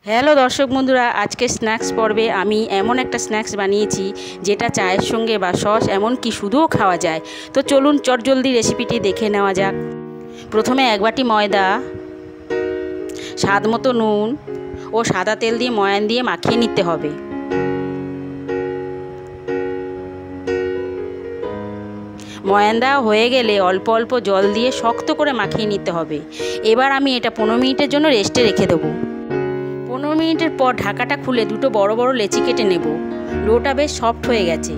Hello দর্শক বন্ধুরা, আজকে স্ন্যাক্স পর্বে আমি এমন একটা স্ন্যাক্স বানিয়েছি যেটা চায়ের সঙ্গে বা সস এমনকি শুধুও খাওয়া যায়। তো চলুন চটজলদি রেসিপিটি দেখে নেওয়া যাক। প্রথমে এক বাটি ময়দা, স্বাদ মতো নুন ও সাদা তেল দিয়ে ময়ান দিয়ে মাখিয়ে নিতে হবে। ময়ান দেওয়া হয়ে গেলে অল্প অল্প জল দিয়ে শক্ত করে মাখিয়ে নিতে হবে। এবার আমি এটা 15 মিনিটের জন্য রেস্টে রেখে দেবো। 15 মিনিটের পর ঢাকাটা খুলে দুটো বড় বড় লেচি কেটে নেব। ডোটা বেশ সফট হয়ে গেছে।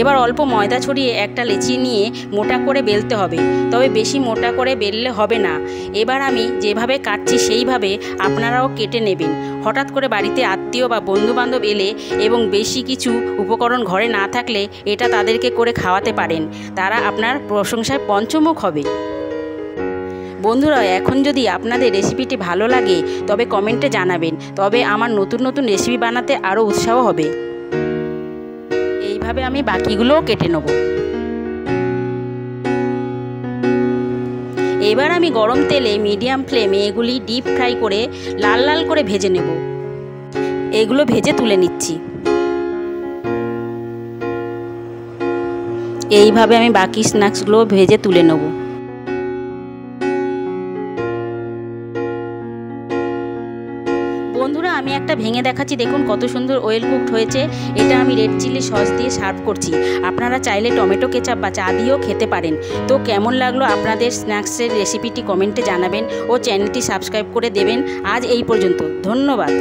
এবার অল্প ময়দা ছড়িয়ে একটা লেচি নিয়ে মোটা করে বেলতে হবে, তবে বেশি মোটা করে বেললে হবে না। এবার আমি যেভাবে কাটছি সেইভাবে আপনারাও কেটে নেবেন। হঠাৎ করে বাড়িতে আত্মীয় বা বন্ধুবান্ধব এলে এবং বেশি কিছু উপকরণ ঘরে না থাকলে এটা তাদেরকে করে খাওয়াতে পারেন। তারা আপনার প্রশংসায় পঞ্চমুখ হবে। বন্ধুরা, এখন যদি আপনাদের রেসিপিটি ভালো লাগে তবে কমেন্টে জানাবেন, তবে আমার নতুন নতুন রেসিপি বানাতে আরও উৎসাহ হবে। এইভাবে আমি বাকিগুলোও কেটে নেব। এবার আমি গরম তেলে মিডিয়াম ফ্লেমে এগুলি ডিপ ফ্রাই করে লাল লাল করে ভেজে নেব। এগুলো ভেজে তুলে নিচ্ছি। এইভাবে আমি বাকি স্ন্যাক্সগুলো ভেজে তুলে নেব। বন্ধুরা, আমি একটা ভেঙে দেখাচ্ছি, দেখুন কত সুন্দর ওয়েল কুকড হয়েছে। এটা আমি রেড চিলি সস দিয়ে সার্ভ করছি। আপনারা চাইলে টমেটো কেচাপ বা চা দিয়েও খেতে পারেন। তো কেমন লাগলো আপনাদের স্ন্যাক্সের রেসিপিটি কমেন্টে জানাবেন ও চ্যানেলটি সাবস্ক্রাইব করে দেবেন। আজ এই পর্যন্ত, ধন্যবাদ।